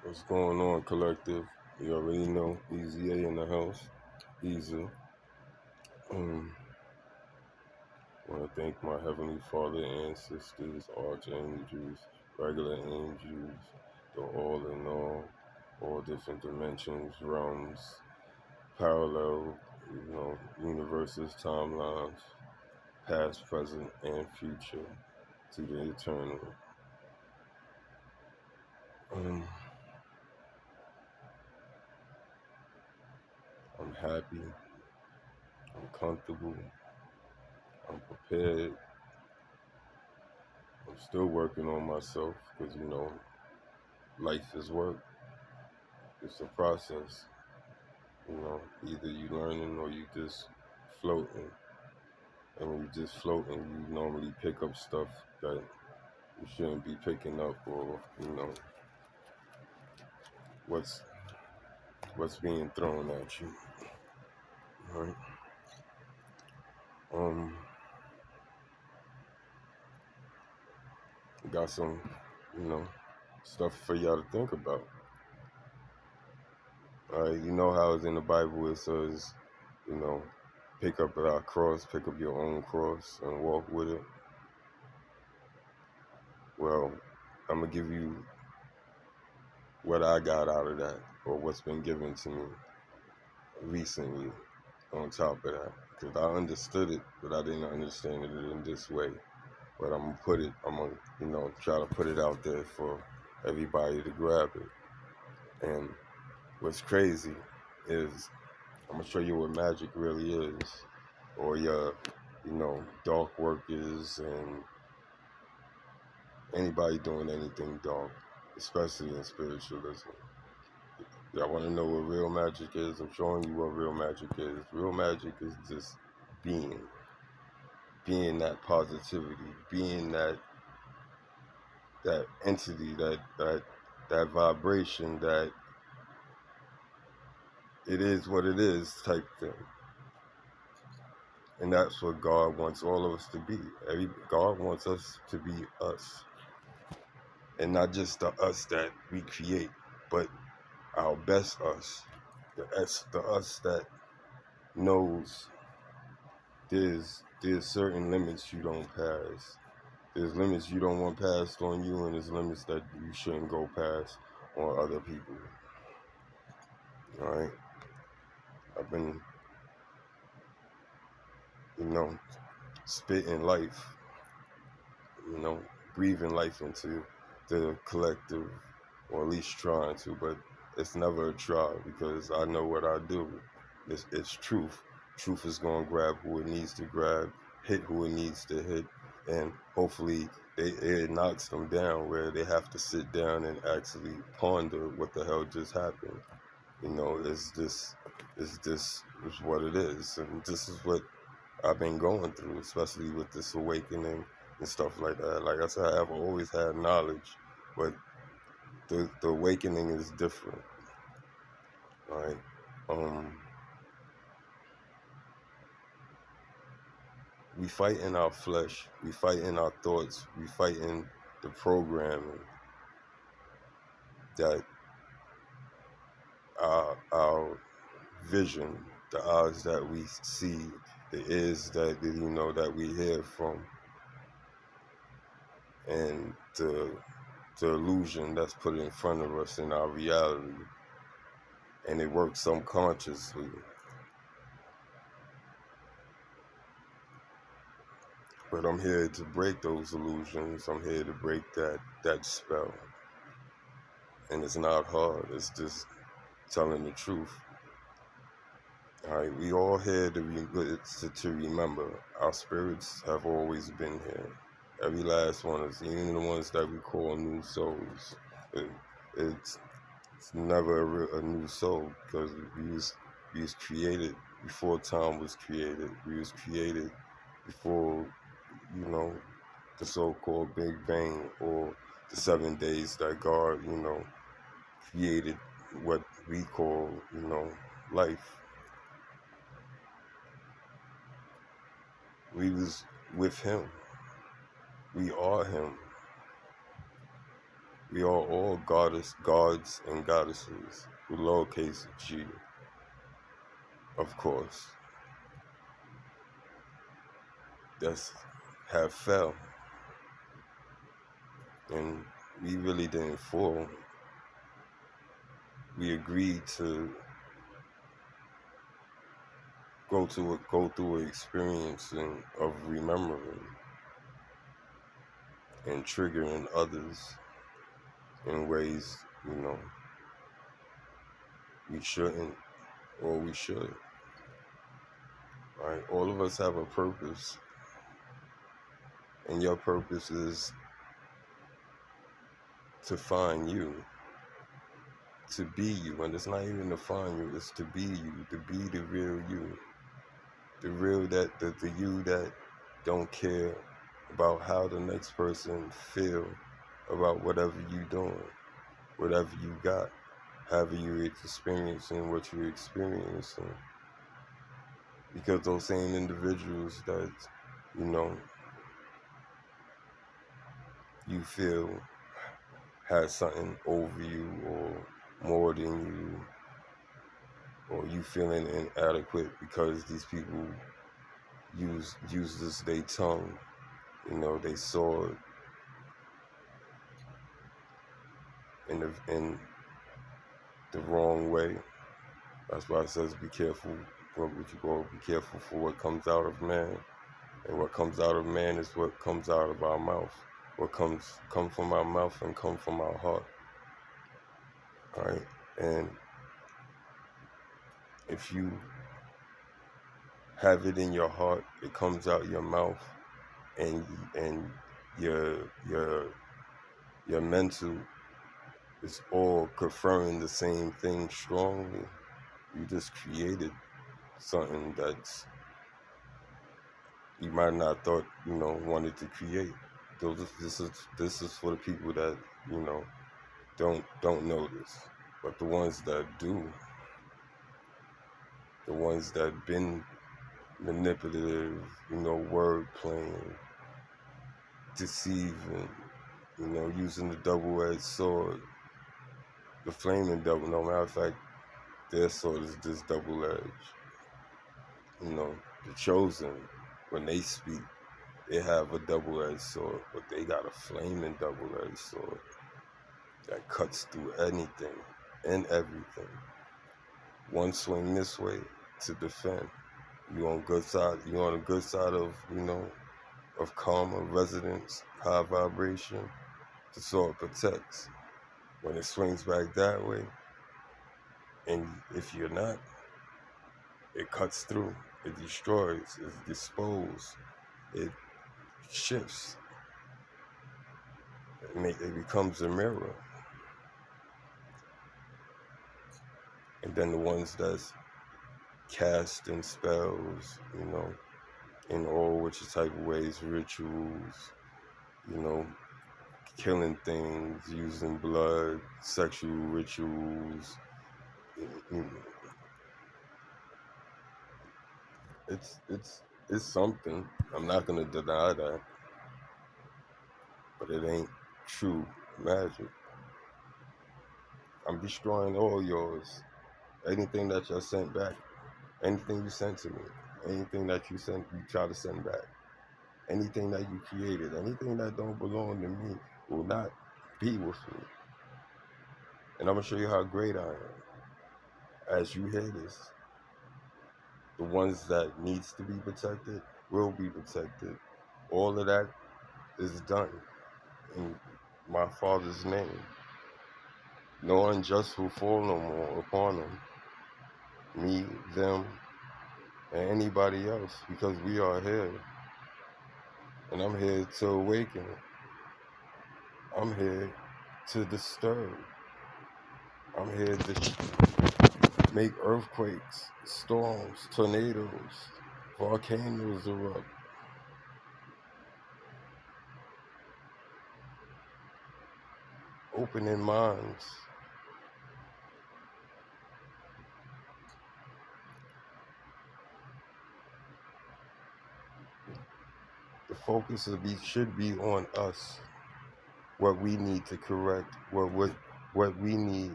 What's going on, collective? You already know, Easy A in the house. Easy. Um, want to thank my Heavenly Father, ancestors, archangels, regular angels, the all in all different dimensions, realms, parallel, universes, timelines, past, present, and future, to the eternal. Um, I'm happy, I'm comfortable, I'm prepared. I'm still working on myself because, life is work. It's a process. Either you learning or you just floating. And when you just floating, you normally pick up stuff that you shouldn't be picking up, or what's being thrown at you. Right? Um, got some, you know, stuff for y'all to think about. You know how it's in the Bible it says, you know, pick up our cross, pick up your own cross and walk with it. Well, I'm gonna give you what I got out of that, or what's been given to me recently on top of that. Because I understood it, but I didn't understand it in this way. But I'm gonna, try to put it out there for everybody to grab it. And what's crazy is I'm gonna show you what magic really is, or your, dark workers and anybody doing anything dark, especially in spiritualism. Y'all want to know what real magic is? I'm showing you what real magic is. Real magic is just being that positivity, being that entity, that vibration, that it is what it is type thing. And that's what God wants all of us to be. God wants us to be us, and not just the us that we create, but our best us, the us that knows there's certain limits you don't pass. There's limits you don't want passed on you, and there's limits that you shouldn't go past on other people. All right, I've been, spitting life, breathing life into the collective, or at least trying to, but it's never a try because I know what I do. It's truth. Truth is going to grab who it needs to grab, hit who it needs to hit, and hopefully it knocks them down where they have to sit down and actually ponder what the hell just happened. It's what it is, and this is what I've been going through, especially with this awakening and stuff like that. Like I said, I've always had knowledge, but the awakening is different, right? We fight in our flesh, we fight in our thoughts, we fight in the programming that our vision, the eyes that we see, the ears that that we hear from, and the illusion that's put in front of us in our reality, and it works subconsciously. But I'm here to break those illusions. I'm here to break that spell. And it's not hard. It's just telling the truth. All right, we all here to remember. Our spirits have always been here. Every last one of us, even the ones that we call new souls. It's never a new soul because we was created before time was created. We was created before, the so-called Big Bang, or the 7 days that God, created what we call, life. We was with him. We are him. We are all gods and goddesses with lowercase g, of course, that's have fell. And we really didn't fall. We agreed to go through an experience of remembering and triggering others in ways, we shouldn't or we should. Right? All of us have a purpose, and your purpose is to find you, to be you. And it's not even to find you, it's to be you, to be the real you. The real the you that don't care about how the next person feel about whatever you doing, whatever you got, however you experiencing what you're experiencing. Because those same individuals that, you feel has something over you or more than you, or you feeling inadequate because these people use this their tongue, they saw it in the wrong way. That's why it says be careful what you go, be careful for what comes out of man. And what comes out of man is what comes out of our mouth. What come from our mouth and come from our heart. All right? And if you have it in your heart, it comes out your mouth, and your mental is all confirming the same thing strongly. You just created something that's you might not thought wanted to create. This is for the people that don't notice, but the ones that do, the ones that been manipulative, word playing, deceiving, using the double-edged sword, the flaming double. No matter of fact, their sword is just double-edged. The chosen, when they speak, they have a double-edged sword, but they got a flaming double-edged sword that cuts through anything and everything. One swing this way to defend. You on good side. You on a good side of of karma, resonance, high vibration. The sword protects. When it swings back that way, and if you're not, it cuts through. It destroys. It disposes. It shifts. It becomes a mirror. And then the ones that's casting spells, in all which type of ways, rituals, killing things, using blood, sexual rituals. It's something. I'm not gonna deny that, but it ain't true magic. I'm destroying all yours. Anything that you sent back, anything you sent to me, anything that you try to send back, anything that you created, anything that don't belong to me will not be with me. And I'm gonna show you how great I am. As you hear this, the ones that needs to be protected will be protected. All of that is done in my Father's name. No unjust will fall no more upon them, me, them, and anybody else, because we are here. And I'm here to awaken. I'm here to disturb. I'm here to make earthquakes, storms, tornadoes, volcanoes erupt. Opening minds. The focus should be on us. what we need to correct, what we need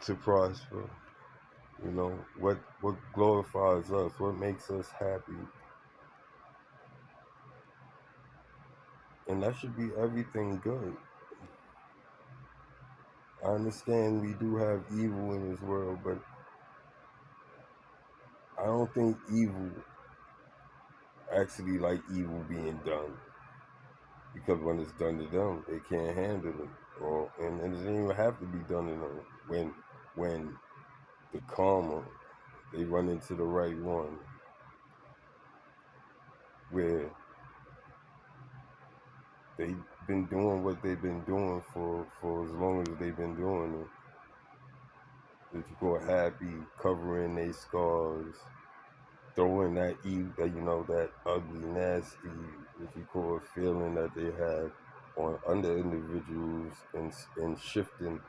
to prosper. You know, what glorifies us, what makes us happy. And that should be everything good. I understand we do have evil in this world, but I don't think evil actually like evil being done. Because when it's done to them, they can't handle it. And it doesn't even have to be done to them. When the karma, they run into the right one, where they've been doing what they've been doing for as long as they've been doing it. That you call happy, covering their scars, throwing that that ugly, nasty, what you call feeling that they have on other individuals, and shifting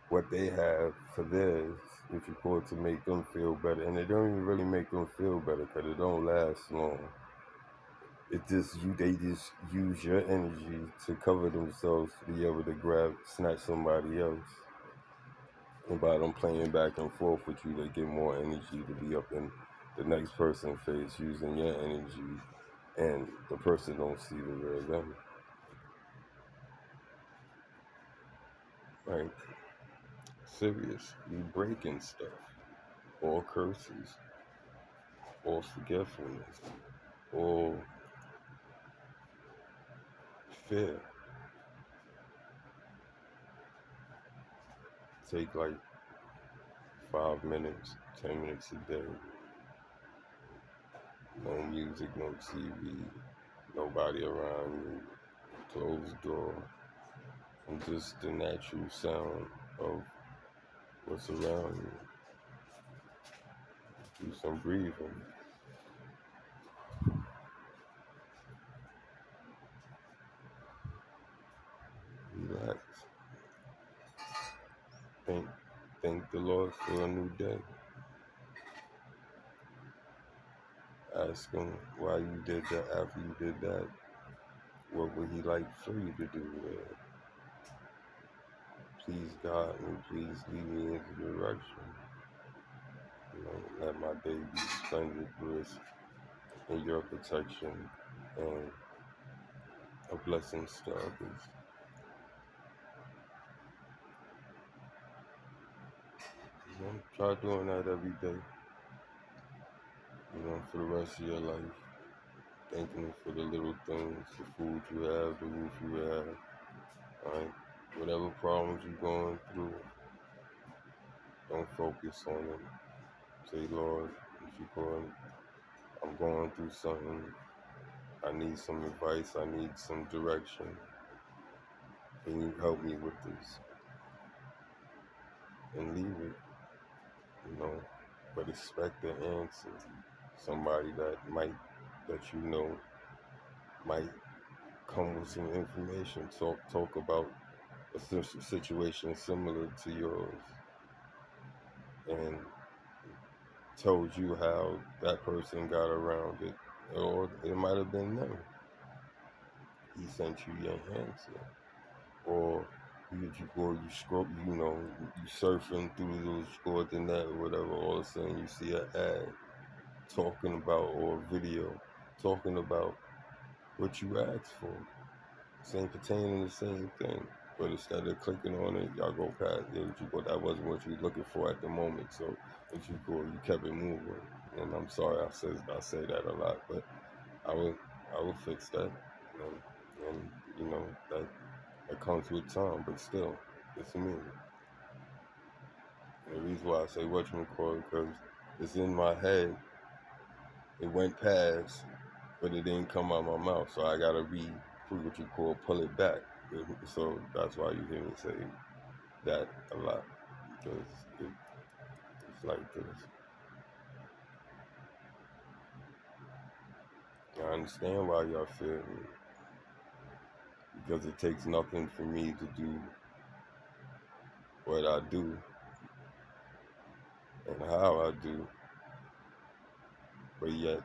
what they have for theirs, if you call it, to make them feel better. And it don't even really make them feel better because it don't last long. They just use your energy to cover themselves to be able to snatch somebody else. And by them playing back and forth with you, they get more energy to be up in the next person's face using your energy, and the person don't see the real them. Right? Serious. You breaking stuff. All curses. All forgetfulness. All fear. Take like 5 minutes, 10 minutes a day. No music, no TV, nobody around you, closed door, and just the natural sound of what's around you. Do some breathing. Relax. Thank the Lord for a new day. Ask him why you did that. After you did that, what would he like for you to do there? Please guide me, please lead me into the direction. Let my day be splendid, bliss, in your protection, and a blessing to others. Try doing that every day, for the rest of your life. Thanking for the little things, the food you have, the roof you have, alright? Whatever problems you're going through, don't focus on them. Say, Lord, if I'm going through something, I need some advice, I need some direction. Can you help me with this? And leave it, but expect an answer. Somebody that might come with some information, talk about a situation similar to yours, and told you how that person got around it, or it might have been them. He sent you your answer, or you scroll, you surfing through those scroll the net or whatever. All of a sudden, you see an ad talking about, or a video talking about what you asked for, same pertaining the same thing. But instead of clicking on it, y'all go past it. That wasn't what you were looking for at the moment. So you kept it moving. And I'm sorry I say that a lot, but I will fix that. And that comes with time, but still, it's me. And the reason why I say whatchamacallit, because it's in my head. It went past, but it didn't come out my mouth. So I gotta pull it back. So that's why you hear me say that a lot, because it's like this. I understand why y'all feel me, because it takes nothing for me to do what I do and how I do, but yet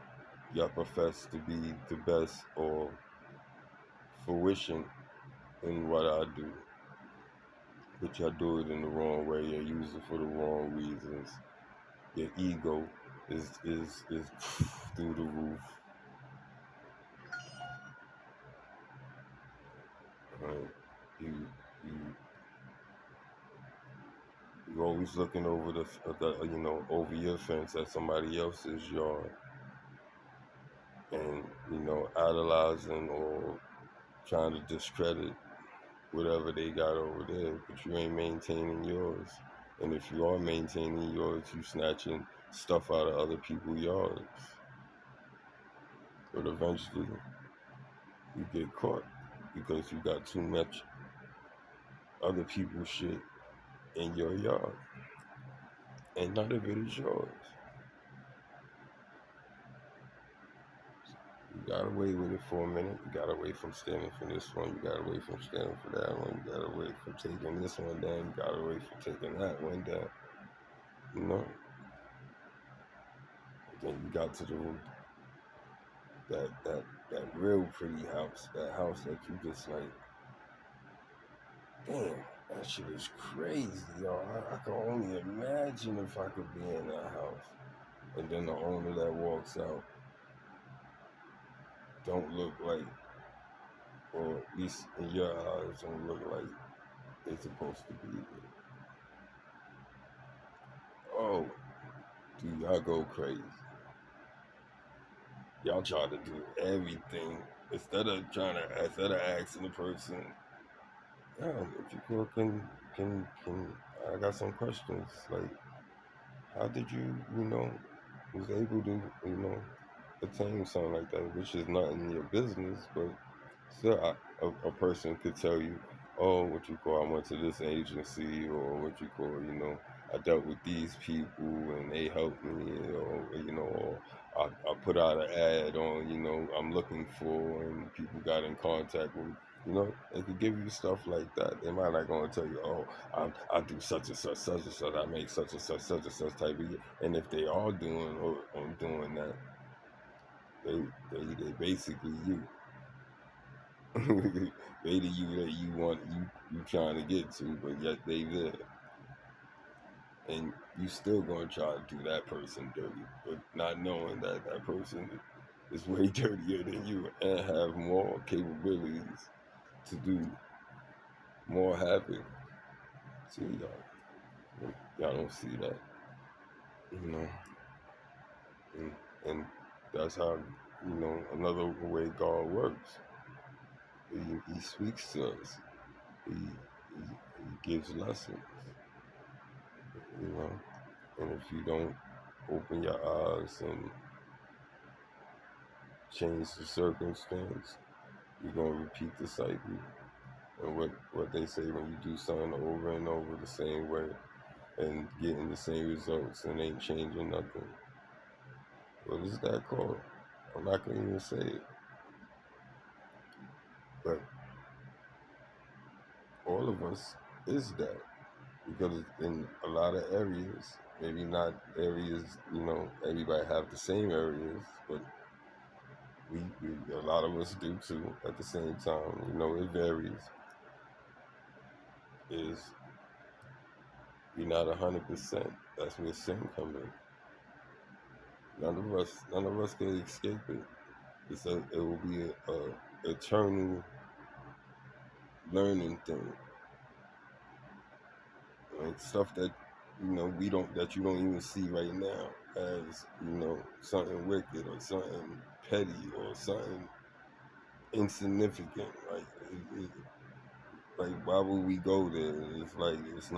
y'all profess to be the best or fruition in what I do. but y'all do it in the wrong way. You use it for the wrong reasons. Your ego is through the roof. Right? You you you're always looking over over your fence at somebody else's yard, and idolizing or trying to discredit whatever they got over there, but you ain't maintaining yours. And if you are maintaining yours, you snatching stuff out of other people's yards. But eventually, you get caught because you got too much other people's shit in your yard, and none of it is yours. You got away with it for a minute. You got away from standing for this one. You got away from standing for that one. You got away from taking this one down. You got away from taking that one down. You know. Then you got to that real pretty house. That house that you just like, damn, that shit is crazy, yo. I can only imagine if I could be in that house. And then the owner that walks out don't look like, or at least in your eyes, don't look like they're supposed to be there. Oh, do y'all go crazy? Y'all try to do everything instead of asking the person, yeah, if you could, can I got some questions. Like, how did you, was able to, attain something like that, which is not in your business, but still, a person could tell you, oh, I went to this agency, or I dealt with these people and they helped me, or I put out an ad on, I'm looking for, and people got in contact with me. They could give you stuff like that. They might not going to tell you, oh, I do such and such, I make such and such type of, and if they are doing that, they basically you. They the you that you trying to get to, but yet they there, and you still gonna try to do that person dirty, but not knowing that that person is way dirtier than you and have more capabilities to do more havoc to y'all. Y'all don't see that, you know, and that's how another way God works. He speaks to us. He gives lessons, you know. And if you don't open your eyes and change the circumstance, you're gonna repeat the cycle. And what they say, when you do something over and over the same way and getting the same results and ain't changing nothing, what is that called? I'm not gonna even say it. But all of us is that, because in a lot of areas, maybe not areas, everybody have the same areas, but we a lot of us do too at the same time. It varies. Is you're not 100%. That's where sin comes in. None of us can escape it. It will be a eternal learning thing. Like stuff that that you don't even see right now as something wicked or something petty or something insignificant. Like why would we go there? It's like it's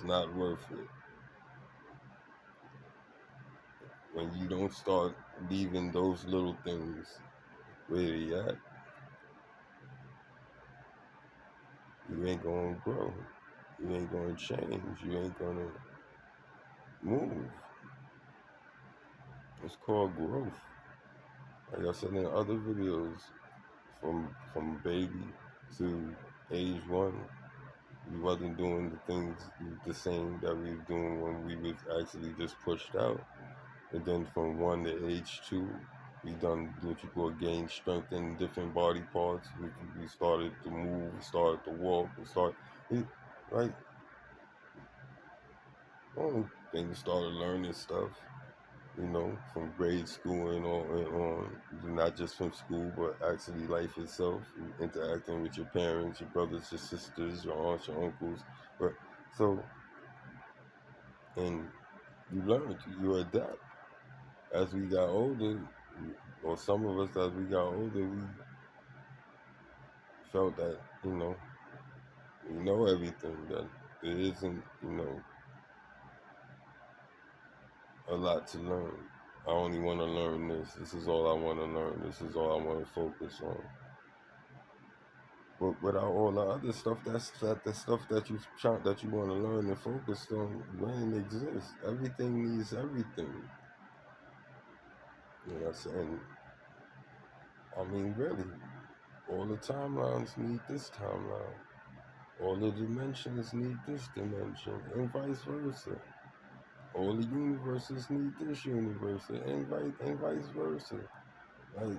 not worth it. When you don't start leaving those little things where they at, you ain't gonna grow. You ain't gonna change. You ain't gonna move. It's called growth. Like I said in other videos, from baby to age 1, we wasn't doing the things the same that we was doing when we was actually just pushed out. And then from 1 to age 2, we done what you call gain strength in different body parts. We started to move, we started to walk, right? Oh, then you started learning stuff, from grade school and on, not just from school, but actually life itself, interacting with your parents, your brothers, your sisters, your aunts, your uncles. But so, and you learned, you adapt. As we got older, or some of us, as we got older, we felt that, we know everything, that there isn't, a lot to learn. I only want to learn this. This is all I want to learn. This is all I want to focus on. But without all the other stuff, the stuff that you want to learn and focus on doesn't exist. Everything needs everything. You know what I'm saying? I mean, really, all the timelines need this timeline. All the dimensions need this dimension, and vice versa. All the universes need this universe, and vice versa. Like,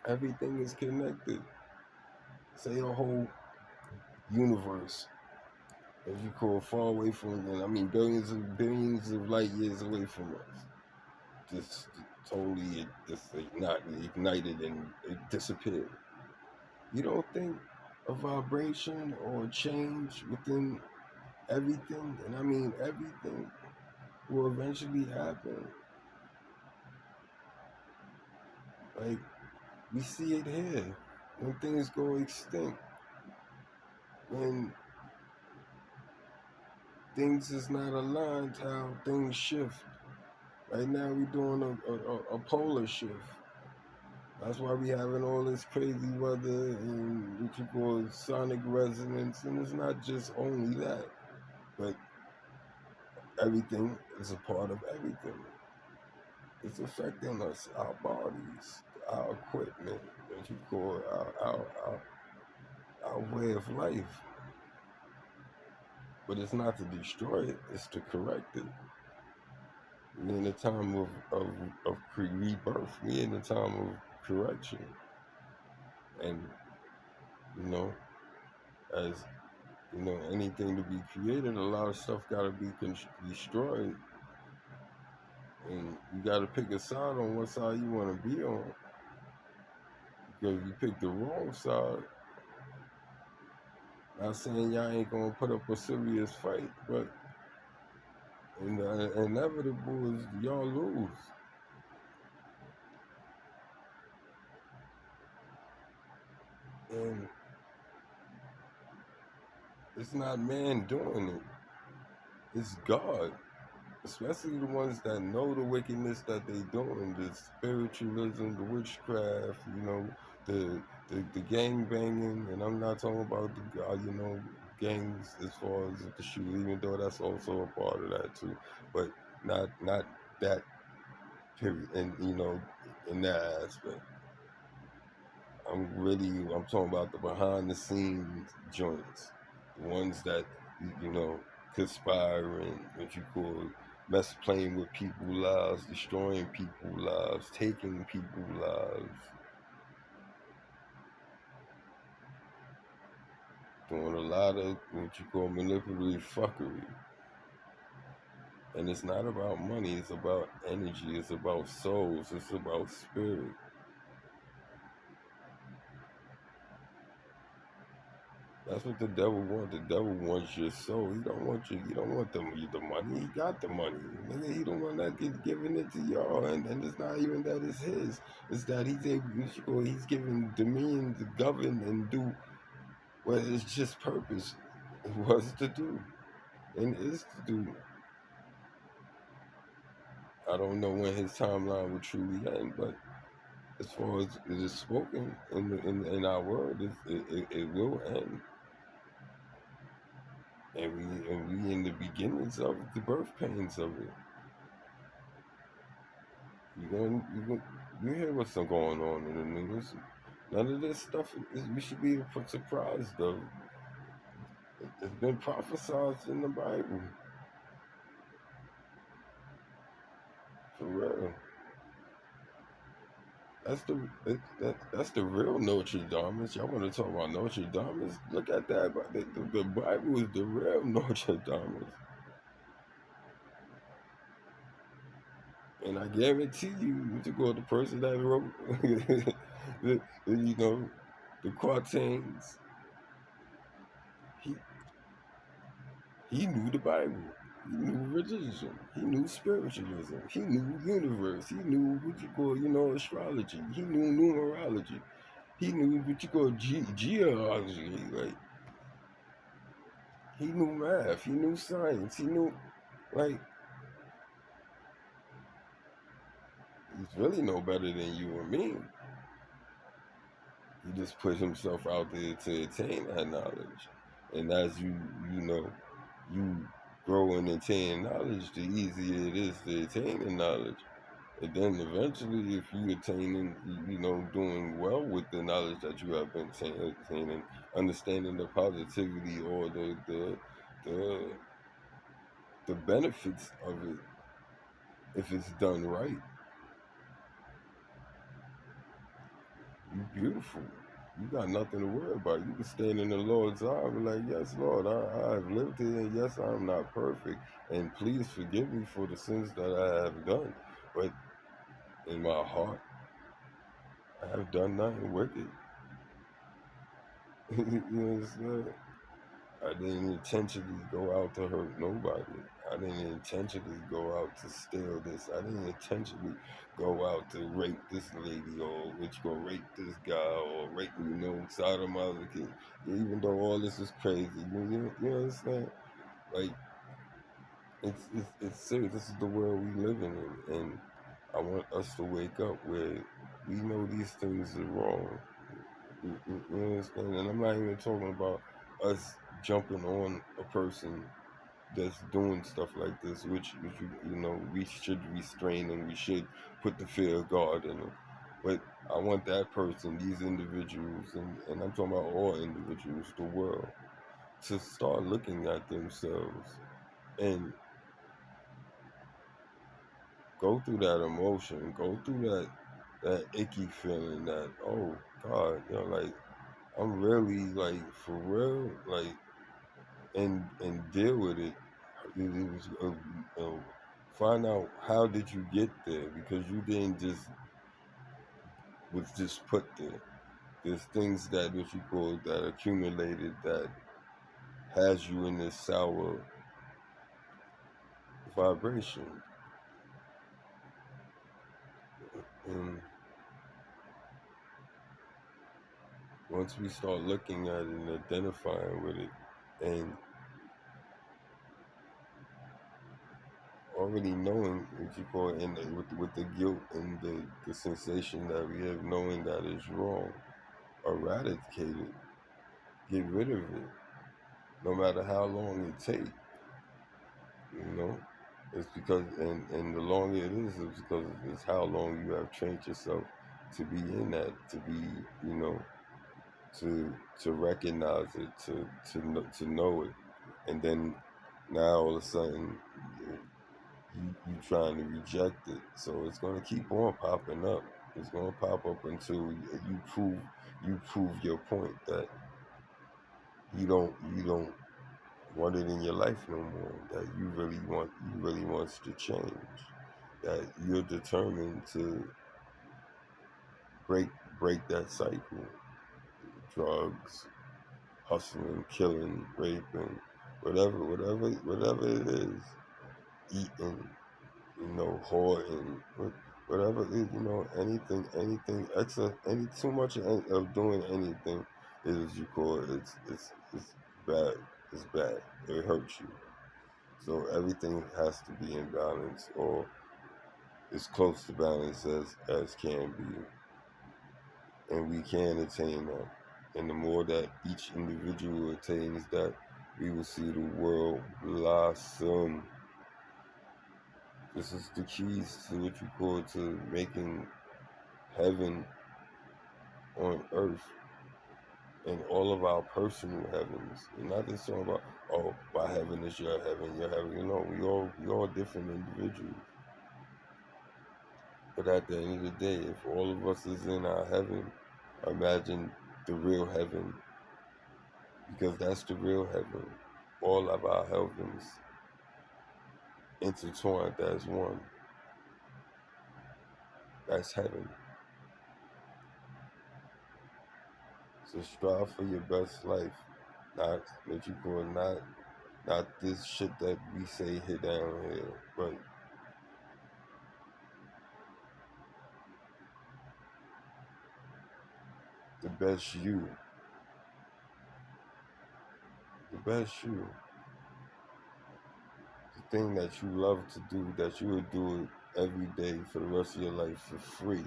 everything is connected. Say a whole universe, if you call far away from, and I mean billions of light years away from us, just totally just not ignited and it disappeared. You don't think a vibration or a change within everything, and I mean everything, will eventually happen? Like, we see it here when things go extinct, when things is not aligned, how things shift. Right now we doing a polar shift. That's why we having all this crazy weather and what you call sonic resonance, and it's not just only that, but everything is a part of everything. It's affecting us, our bodies, our equipment, what you call our way of life. But it's not to destroy it, it's to correct it. We're in a time of rebirth. We're in a time of correction. And, you know, as anything to be created, a lot of stuff got to be destroyed. And you got to pick a side on what side you want to be on. Because if you pick the wrong side, not saying y'all ain't going to put up a serious fight, but the inevitable is y'all lose. And it's not man doing it. It's God. Especially the ones that know the wickedness that they doing, the spiritualism, the witchcraft, the gang banging, and I'm not talking about the gangs as far as the shoot, even though that's also a part of that too, but not that period, and in that aspect. I'm talking about the behind the scenes joints, the ones that conspiring, what you call playing with people's lives, destroying people's lives, taking people's lives, doing a lot of what you call manipulative fuckery. And it's not about money, it's about energy, it's about souls, it's about spirit. That's what the devil wants. The devil wants your soul. He don't want you. He don't want the money. He got the money. Nigga, he don't want that giving it to y'all. And it's not even that it's his. It's that he's given dominion to govern and do what his just purpose was to do and is to do. I don't know when his timeline will truly end, but as far as it is spoken in our word, it will end. And we in the beginnings of the birth pains of it. You hear what's going on in the news. None of this stuff we should be surprised of. It's been prophesied in the Bible. For real. That's the real Notre Dame. Y'all want to talk about Notre Dame? Look at that. The Bible is the real Notre Dame. And I guarantee you, what you call the person that wrote you know, the quatrains, he he knew the Bible. He knew religion. He knew spiritualism. He knew universe. He knew what you call, astrology. He knew numerology. He knew what you call geology. Like, he knew math. He knew science. He knew, like, he's really no better than you or me. He just put himself out there to attain that knowledge. And as you grow and attain knowledge, the easier it is to attain the knowledge. And then eventually, if you attaining, doing well with the knowledge that you have been attaining, understanding the positivity or the the benefits of it, if it's done right, you beautiful. You got nothing to worry about. You can stand in the Lord's eye and be like, yes, Lord, I have lived here, and yes, I'm not perfect, and please forgive me for the sins that I have done. But in my heart, I have done nothing wicked. You understand? I didn't intentionally go out to hurt nobody. I didn't intentionally go out to steal this. I didn't intentionally go out to rape this lady or which go rape this guy or rape, sodomize a kid. Even though all this is crazy, you understand? Like, it's serious. This is the world we live in, and I want us to wake up where we know these things are wrong. You understand? And I'm not even talking about us jumping on a person that's doing stuff like this, which we should restrain and we should put the fear of God in them. But I want that person, these individuals, and I'm talking about all individuals, the world, to start looking at themselves and go through that emotion, go through that icky feeling that, oh God, like, I'm really, like, for real, like, and deal with it. It was, find out how did you get there, because you didn't just put there. There's things that what you call that accumulated that has you in this sour vibration. And once we start looking at it and identifying with it, and already knowing what you call in with the guilt and the sensation that we have, knowing that is wrong, eradicate it, get rid of it, no matter how long it takes. You know, it's because and the longer it is, it's because it's how long you have trained yourself to be in that, to be, to recognize it, to know it, and then now all of a sudden you trying to reject it. So it's gonna keep on popping up. It's gonna pop up until you prove your point that you don't want it in your life no more. That you really wants to change. That you're determined to break break that cycle. Drugs, hustling, killing, raping, whatever it is, eating, hoarding, whatever it is, anything excess, any too much of doing anything is, you call it, it's bad. It's bad. It hurts you. So everything has to be in balance, or as close to balance as can be, and we can attain that. And the more that each individual attains that, we will see the world blossom. This is the keys to what you call to making heaven on earth and all of our personal heavens. And not just talking about, oh, my heaven is your heaven, your heaven. We all different individuals. But at the end of the day, if all of us is in our heaven, imagine the real heaven, because that's the real heaven. All of our heavens intertwined as one. That's heaven. So strive for your best life, not what you call not this shit that we say here down here, but the best you, the best you, the thing that you love to do, that you would do it every day for the rest of your life for free,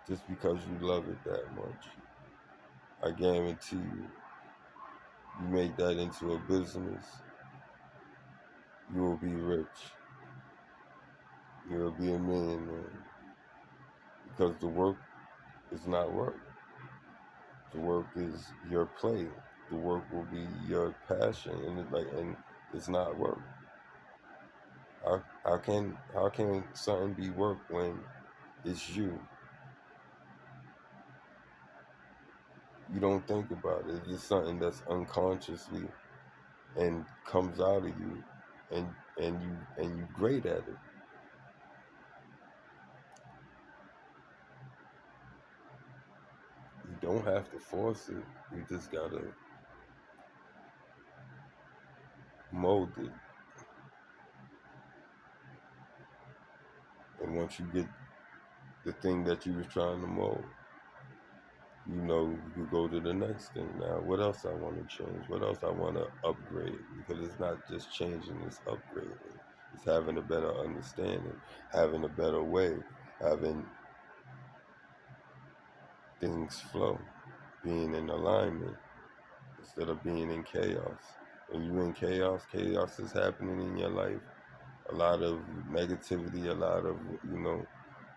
just because you love it that much. I guarantee you make that into a business, you will be rich. You will be a millionaire. Because the work is not work. The work is your play. The work will be your passion, and it's not work. How can something be work when it's you? You don't think about it. It's just something that's unconsciously and comes out of you, and you great at it. You don't have to force it. You just gotta mold it. And once you get the thing that you was trying to mold, you could go to the next thing now. What else I want to change? What else I want to upgrade? Because it's not just changing, it's upgrading. It's having a better understanding, having a better way, having things flow, being in alignment instead of being in chaos. When you're in chaos, chaos is happening in your life. A lot of negativity, a lot of,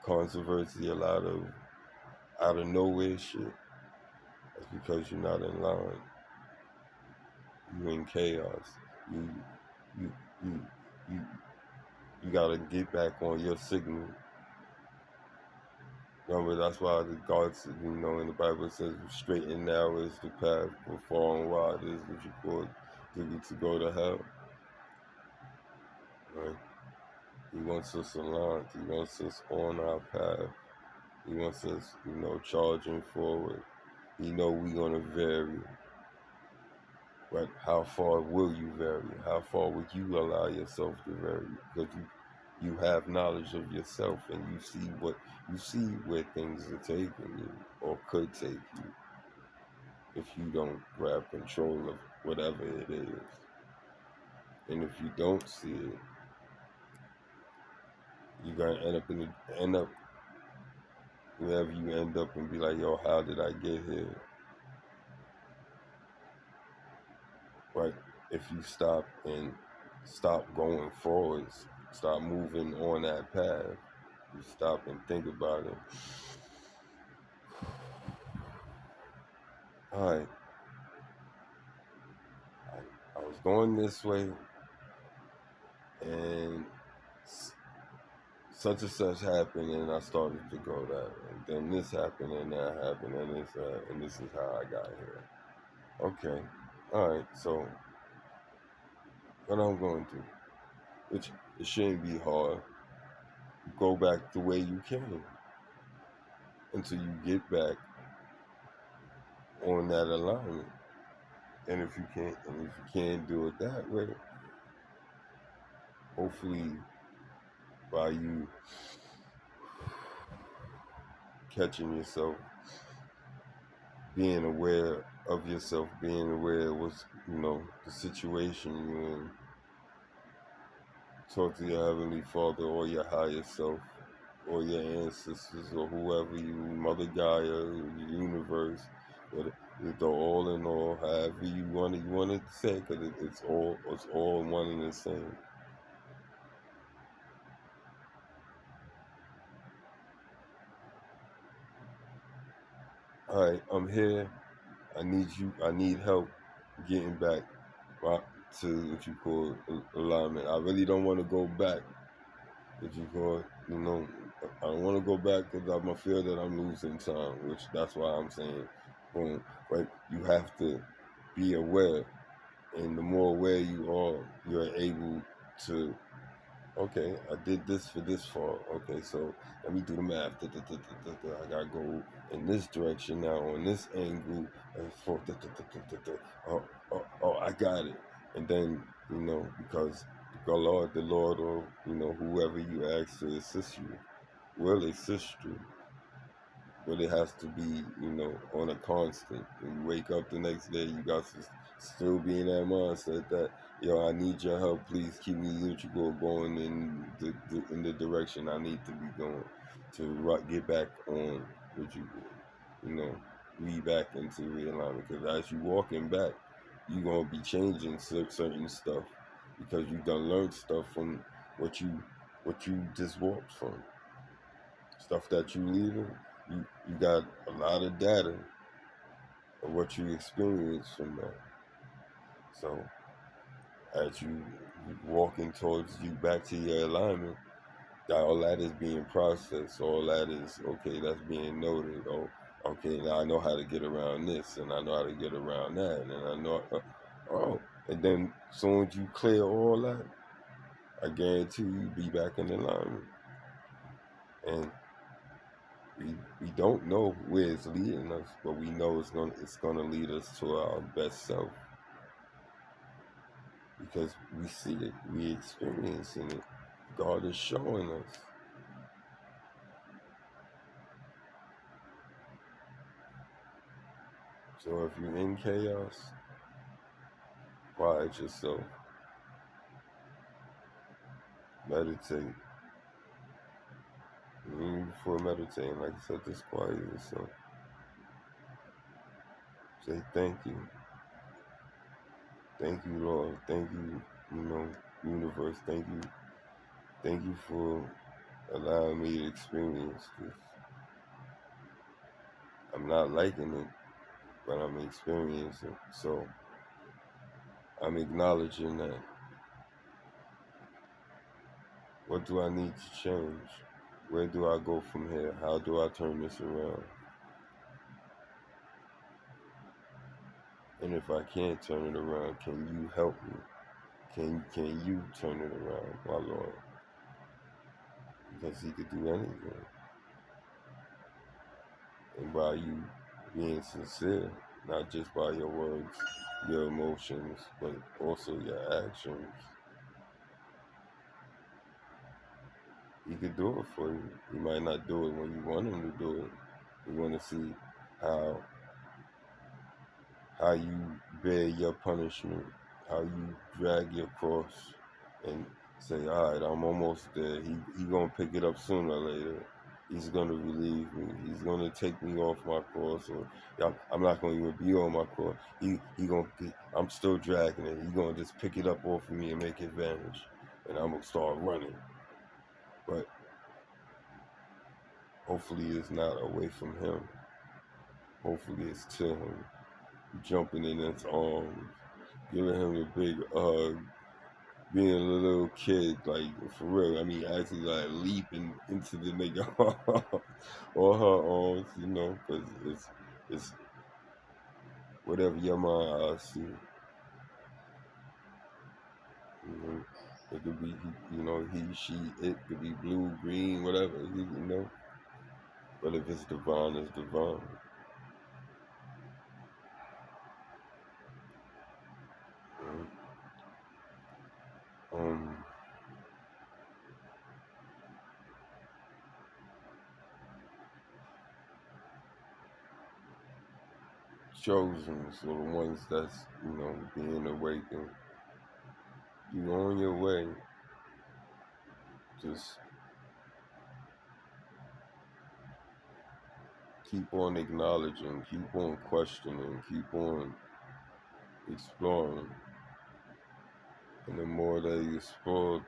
controversy, a lot of out of nowhere shit. That's because you're not in line. You're in chaos. You you you you you gotta get back on your signal. Remember, that's why the God said, in the Bible it says, straight and narrow is the path, but far and wide is what you call to go to hell. Right? He wants us aligned. He wants us on our path. He wants us, charging forward. He know we're gonna vary. But how far will you vary? How far would you allow yourself to vary? Because you have knowledge of yourself, and you see where things are taking you or could take you if you don't grab control of whatever it is. And if you don't see it, you're gonna end up wherever you end up and be like, yo, how did I get here? But if you stop going forwards, stop moving on that path, you stop and think about it. All right, I was going this way, and such and such happened, and I started to go that way. And then this happened, and that happened, and this is how I got here. Okay, all right. So what I'm going to, which it shouldn't be hard, go back the way you came until you get back on that alignment. And if you can't do it that way, hopefully by you catching yourself, being aware of yourself, being aware of what's, the situation you're in, talk to your Heavenly Father or your higher self or your ancestors or whoever Mother Gaia, the universe, but the all in all, however you want to say, because it's all one and the same. All right, I'm here. I need help getting back to what you call alignment. I really don't want to go back. What you call, I don't want to go back because I'm feel that I'm losing time, which that's why I'm saying, boom. But you have to be aware, and the more aware you are, you're able to Okay, I did this for this far. Okay, so let me do the math. I gotta go in this direction now on this angle. For oh, I got it. And then because the Lord, or whoever you ask to assist you, will assist you. But it has to be, on a constant. When you wake up the next day, you got to still be in that mindset that, yo, I need your help. Please keep me going in the direction I need to be going to get back on what you know, be back into realignment. Because as you walking back, you gonna be changing certain stuff because you done learned stuff from what you what you just walked from, stuff that you leaving. You got a lot of data of what you experienced from that. So as you walking towards you back to your alignment, all that is being processed. All that is okay. That's being noted. Oh, okay. Now I know how to get around this, and I know how to get around that, and I know. Oh, and then as soon as you clear all that, I guarantee you be back in alignment. And we don't know where it's leading us, but we know it's gonna lead us to our best self because we see it, we experiencing it. God is showing us. So if you're in chaos, quiet yourself, meditate. Even before meditating, like I said, just quiet yourself. Say thank you, Lord, thank you, universe, thank you for allowing me to experience this. I'm not liking it, but I'm experiencing. So I'm acknowledging that. What do I need to change? Where do I go from here? How do I turn this around? And if I can't turn it around, can you help me? Can you turn it around, my Lord? Because He could do anything. And by you being sincere, not just by your words, your emotions, but also your actions, He could do it for you. He might not do it when you want Him to do it. You want to see how how you bear your punishment, how you drag your cross, and say, all right, I'm almost there. He gonna pick it up sooner or later. He's gonna relieve me. He's gonna take me off my cross, or I'm not gonna even be on my cross. I'm still dragging it. He gonna just pick it up off of me and make it vanish, and I'm gonna start running. But hopefully, it's not away from him. Hopefully, it's to him, jumping in his arms, giving him a big hug, being a little kid, like for real. I mean, actually, like leaping into the nigga or her arms, because it's whatever your mind eyes see. It could be, he, she, it could be blue, green, whatever, But if it's divine, it's divine. Um, Chosen, so the ones that's being awakened. You on your way. Just keep on acknowledging, keep on questioning, keep on exploring. And the more that you explore,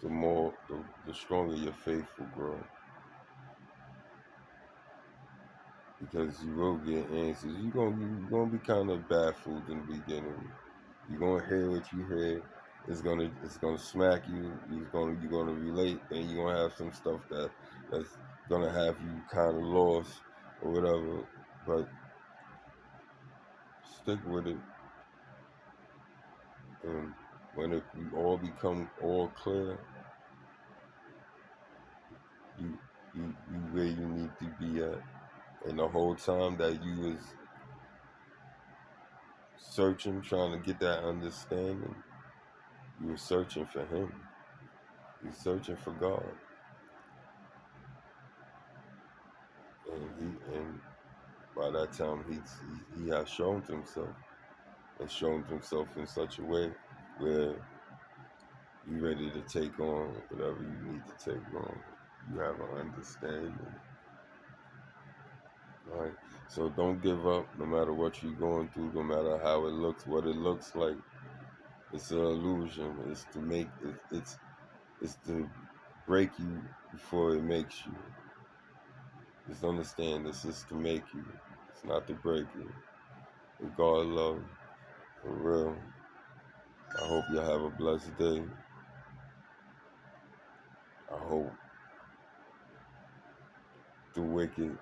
the stronger your faith will grow. Because you will get answers. You're gonna be kind of baffled in the beginning. You're gonna hear what you hear. It's gonna smack you. You're gonna relate. Then you're gonna have some stuff that's gonna have you kind of lost or whatever. But stick with it, and when we all become all clear, you where you need to be at. And the whole time that you was searching, trying to get that understanding, you were searching for him. You're searching for God. And by that time he has shown himself. And shown himself in such a way where you're ready to take on whatever you need to take on. You have an understanding. Right? So don't give up no matter what you're going through, no matter how it looks, what it looks like. It's an illusion. It's to make it's to break you before it makes you. Just understand this is to make you. It's not to break you. With God love, for real. I hope you have a blessed day. I hope the wicked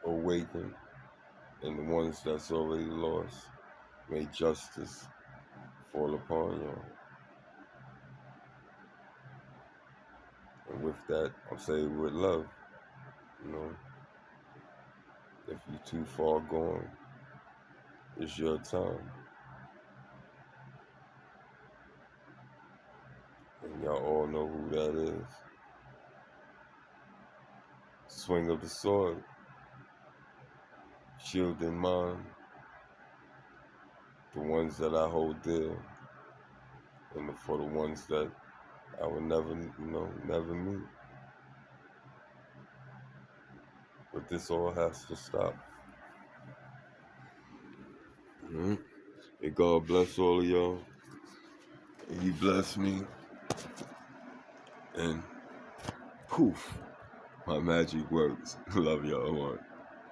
awaken, and the ones that's already lost, may justice fall upon you. And with that, I'm saying with love, you know, if you're too far gone, it's your time. And y'all all know who that is. Swing of the sword, shield in mind, the ones that I hold dear, and for the ones that I would never, never meet. But this all has to stop. Mm-hmm. And God bless all of y'all. And He bless me. And poof, my magic works. Love y'all.